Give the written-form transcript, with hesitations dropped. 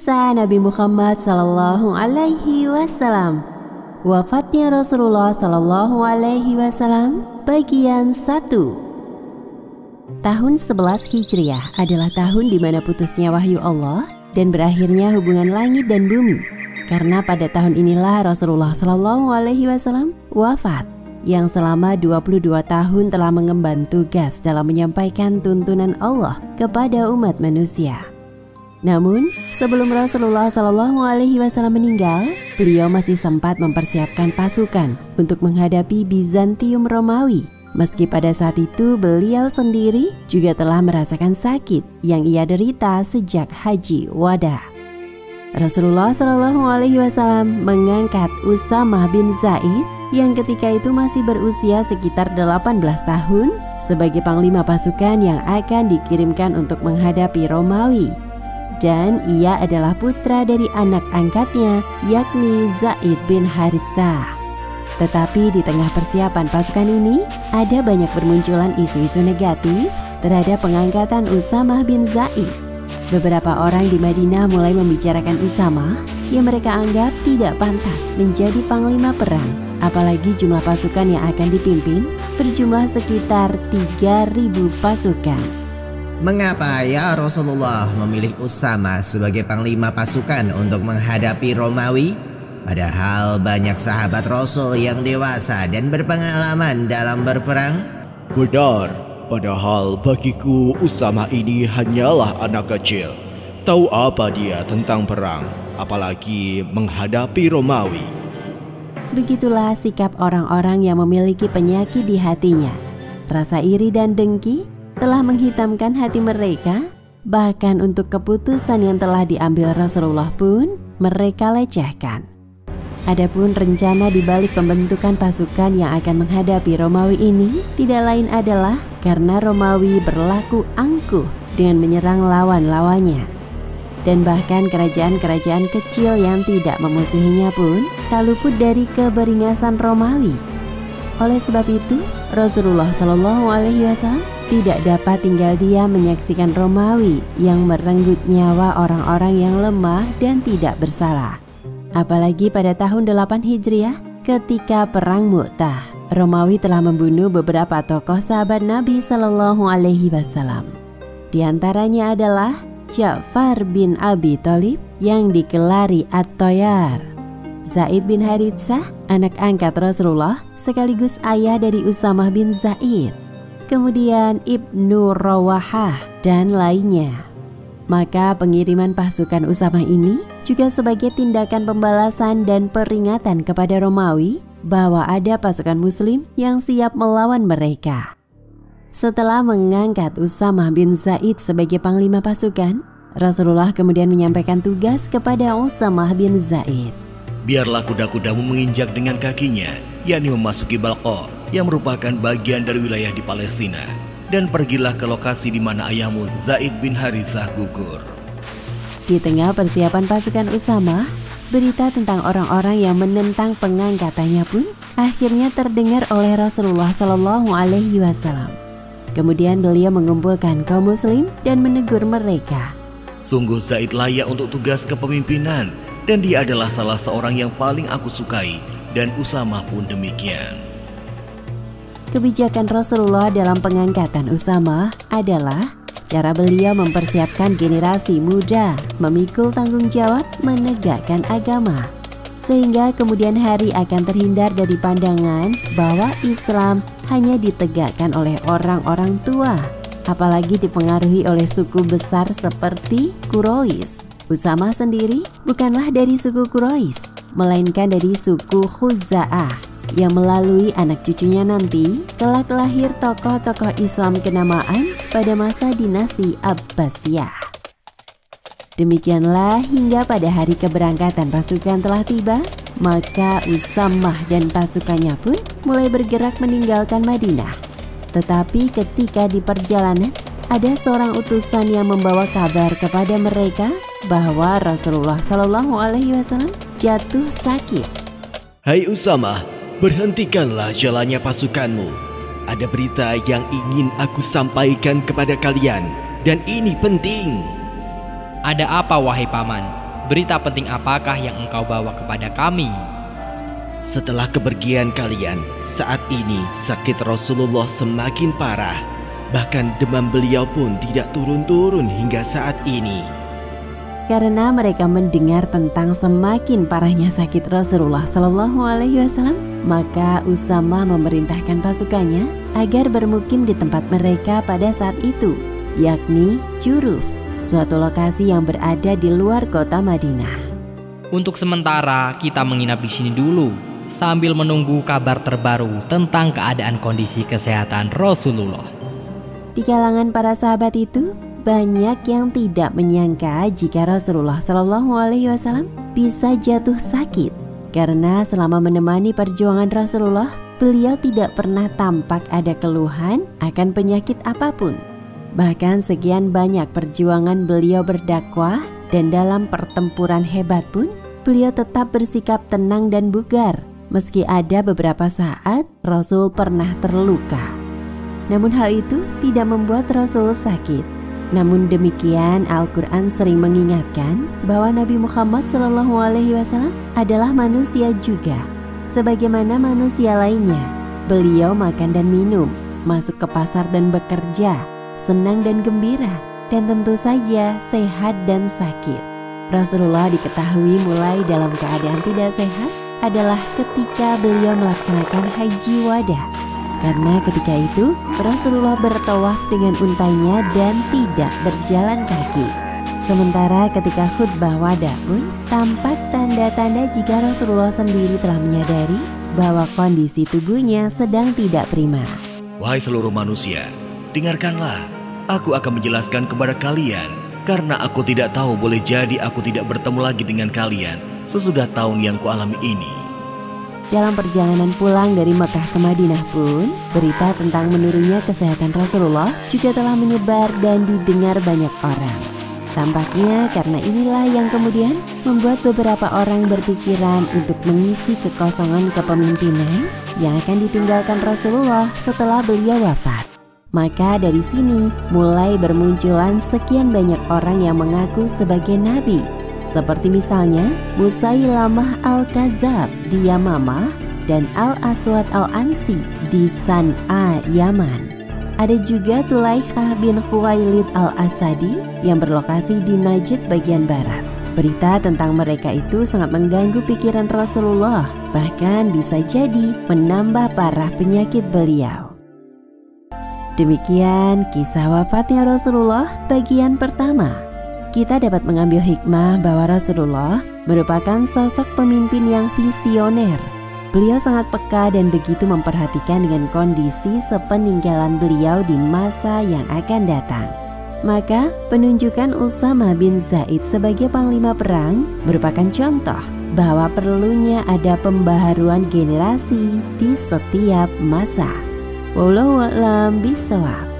Kisah Nabi Muhammad Sallallahu Alaihi Wasallam. Wafatnya Rasulullah Sallallahu Alaihi Wasallam. Bagian 1. Tahun 11 Hijriah adalah tahun di mana putusnya wahyu Allah dan berakhirnya hubungan langit dan bumi. Karena pada tahun inilah Rasulullah Sallallahu Alaihi Wasallam wafat, yang selama 22 tahun telah mengemban tugas dalam menyampaikan tuntunan Allah kepada umat manusia. Namun, sebelum Rasulullah Shallallahu Alaihi Wasallam meninggal, beliau masih sempat mempersiapkan pasukan untuk menghadapi Bizantium Romawi. Meski pada saat itu beliau sendiri juga telah merasakan sakit yang ia derita sejak haji wada. Rasulullah Shallallahu Alaihi Wasallam mengangkat Usamah bin Zaid yang ketika itu masih berusia sekitar 18 tahun sebagai panglima pasukan yang akan dikirimkan untuk menghadapi Romawi. Dan ia adalah putra dari anak angkatnya, yakni Zaid bin Haritsah. Tetapi di tengah persiapan pasukan ini, ada banyak bermunculan isu-isu negatif terhadap pengangkatan Usamah bin Zaid. Beberapa orang di Madinah mulai membicarakan Usamah yang mereka anggap tidak pantas menjadi panglima perang, apalagi jumlah pasukan yang akan dipimpin berjumlah sekitar 3.000 pasukan. Mengapa ya Rasulullah memilih Usamah sebagai panglima pasukan untuk menghadapi Romawi? Padahal banyak sahabat Rasul yang dewasa dan berpengalaman dalam berperang. Benar, padahal bagiku Usamah ini hanyalah anak kecil. Tahu apa dia tentang perang, apalagi menghadapi Romawi. Begitulah sikap orang-orang yang memiliki penyakit di hatinya. Rasa iri dan dengki telah menghitamkan hati mereka, bahkan untuk keputusan yang telah diambil Rasulullah pun mereka lecehkan. Adapun rencana di balik pembentukan pasukan yang akan menghadapi Romawi ini tidak lain adalah karena Romawi berlaku angkuh dengan menyerang lawan-lawannya. Dan bahkan kerajaan-kerajaan kecil yang tidak memusuhinya pun tak luput dari keberingasan Romawi. Oleh sebab itu, Rasulullah Shallallahu Alaihi Wasallam tidak dapat tinggal diam menyaksikan Romawi yang merenggut nyawa orang-orang yang lemah dan tidak bersalah. Apalagi pada tahun 8 Hijriah ketika Perang Mu'tah, Romawi telah membunuh beberapa tokoh sahabat Nabi Sallallahu Alaihi Wasallam. Di antaranya adalah Ja'far bin Abi Thalib yang dikelari At-Toyar, Zaid bin Haritsah, anak angkat Rasulullah sekaligus ayah dari Usamah bin Zaid, kemudian Ibnu Rawahah dan lainnya. Maka pengiriman pasukan Usamah ini juga sebagai tindakan pembalasan dan peringatan kepada Romawi bahwa ada pasukan muslim yang siap melawan mereka. Setelah mengangkat Usamah bin Zaid sebagai panglima pasukan, Rasulullah kemudian menyampaikan tugas kepada Usamah bin Zaid. Biarlah kuda-kudamu menginjak dengan kakinya, yakni memasuki Balqa, yang merupakan bagian dari wilayah di Palestina, dan pergilah ke lokasi di mana ayahmu Zaid bin Haritsah gugur. Di tengah persiapan pasukan Usamah, berita tentang orang-orang yang menentang pengangkatannya pun akhirnya terdengar oleh Rasulullah Shallallahu Alaihi Wasallam. Kemudian beliau mengumpulkan kaum muslim dan menegur mereka. Sungguh Zaid layak untuk tugas kepemimpinan, dan dia adalah salah seorang yang paling aku sukai, dan Usamah pun demikian. Kebijakan Rasulullah dalam pengangkatan Usamah adalah cara beliau mempersiapkan generasi muda memikul tanggung jawab menegakkan agama, sehingga kemudian hari akan terhindar dari pandangan bahwa Islam hanya ditegakkan oleh orang-orang tua, apalagi dipengaruhi oleh suku besar seperti Quraisy. Usamah sendiri bukanlah dari suku Quraisy, melainkan dari suku Khuza'ah, yang melalui anak cucunya nanti kelak lahir tokoh-tokoh Islam kenamaan pada masa dinasti Abbasiyah. Demikianlah hingga pada hari keberangkatan pasukan telah tiba, maka Usamah dan pasukannya pun mulai bergerak meninggalkan Madinah. Tetapi ketika di perjalanan, ada seorang utusan yang membawa kabar kepada mereka bahwa Rasulullah Shallallahu Alaihi Wasallam jatuh sakit. Hai Usamah, berhentikanlah jalannya pasukanmu. Ada berita yang ingin aku sampaikan kepada kalian, dan ini penting. Ada apa wahai paman? berita penting apakah yang engkau bawa kepada kami?" Setelah kepergian kalian, saat ini sakit Rasulullah semakin parah. Bahkan demam beliau pun tidak turun-turun hingga saat ini. Karena mereka mendengar tentang semakin parahnya sakit Rasulullah Shallallahu Alaihi Wasallam, maka Usamah memerintahkan pasukannya agar bermukim di tempat mereka pada saat itu, yakni Juruf, suatu lokasi yang berada di luar kota Madinah. Untuk sementara kita menginap di sini dulu sambil menunggu kabar terbaru tentang keadaan kondisi kesehatan Rasulullah. Di kalangan para sahabat itu, banyak yang tidak menyangka jika Rasulullah Shallallahu Alaihi Wasallam bisa jatuh sakit, karena selama menemani perjuangan Rasulullah, beliau tidak pernah tampak ada keluhan akan penyakit apapun. Bahkan sekian banyak perjuangan beliau berdakwah dan dalam pertempuran hebat pun, beliau tetap bersikap tenang dan bugar, meski ada beberapa saat Rasul pernah terluka. Namun hal itu tidak membuat Rasul sakit. Namun demikian, Al-Quran sering mengingatkan bahwa Nabi Muhammad SAW adalah manusia juga. Sebagaimana manusia lainnya, beliau makan dan minum, masuk ke pasar dan bekerja, senang dan gembira, dan tentu saja sehat dan sakit. Rasulullah diketahui mulai dalam keadaan tidak sehat adalah ketika beliau melaksanakan haji wada. Karena ketika itu Rasulullah bertawaf dengan untainya dan tidak berjalan kaki. Sementara ketika khutbah wada pun tampak tanda-tanda jika Rasulullah sendiri telah menyadari bahwa kondisi tubuhnya sedang tidak prima. Wahai seluruh manusia, dengarkanlah. Aku akan menjelaskan kepada kalian, karena aku tidak tahu, boleh jadi aku tidak bertemu lagi dengan kalian sesudah tahun yang kualami ini. Dalam perjalanan pulang dari Mekah ke Madinah pun, berita tentang menurunnya kesehatan Rasulullah juga telah menyebar dan didengar banyak orang. Tampaknya karena inilah yang kemudian membuat beberapa orang berpikiran untuk mengisi kekosongan kepemimpinan yang akan ditinggalkan Rasulullah setelah beliau wafat. Maka dari sini mulai bermunculan sekian banyak orang yang mengaku sebagai nabi, seperti misalnya Musailamah Al-Kadzab di Yamamah dan Al-Aswad Al-Ansi di San'a, Yaman. Ada juga Tulaikah bin Khuwailid Al-Asadi yang berlokasi di Najd bagian barat. Berita tentang mereka itu sangat mengganggu pikiran Rasulullah, bahkan bisa jadi menambah parah penyakit beliau. Demikian kisah wafatnya Rasulullah bagian pertama. Kita dapat mengambil hikmah bahwa Rasulullah merupakan sosok pemimpin yang visioner. Beliau sangat peka dan begitu memperhatikan dengan kondisi sepeninggalan beliau di masa yang akan datang. Maka penunjukan Usamah bin Zaid sebagai panglima perang merupakan contoh bahwa perlunya ada pembaharuan generasi di setiap masa. Wallahu a'lam bishawab.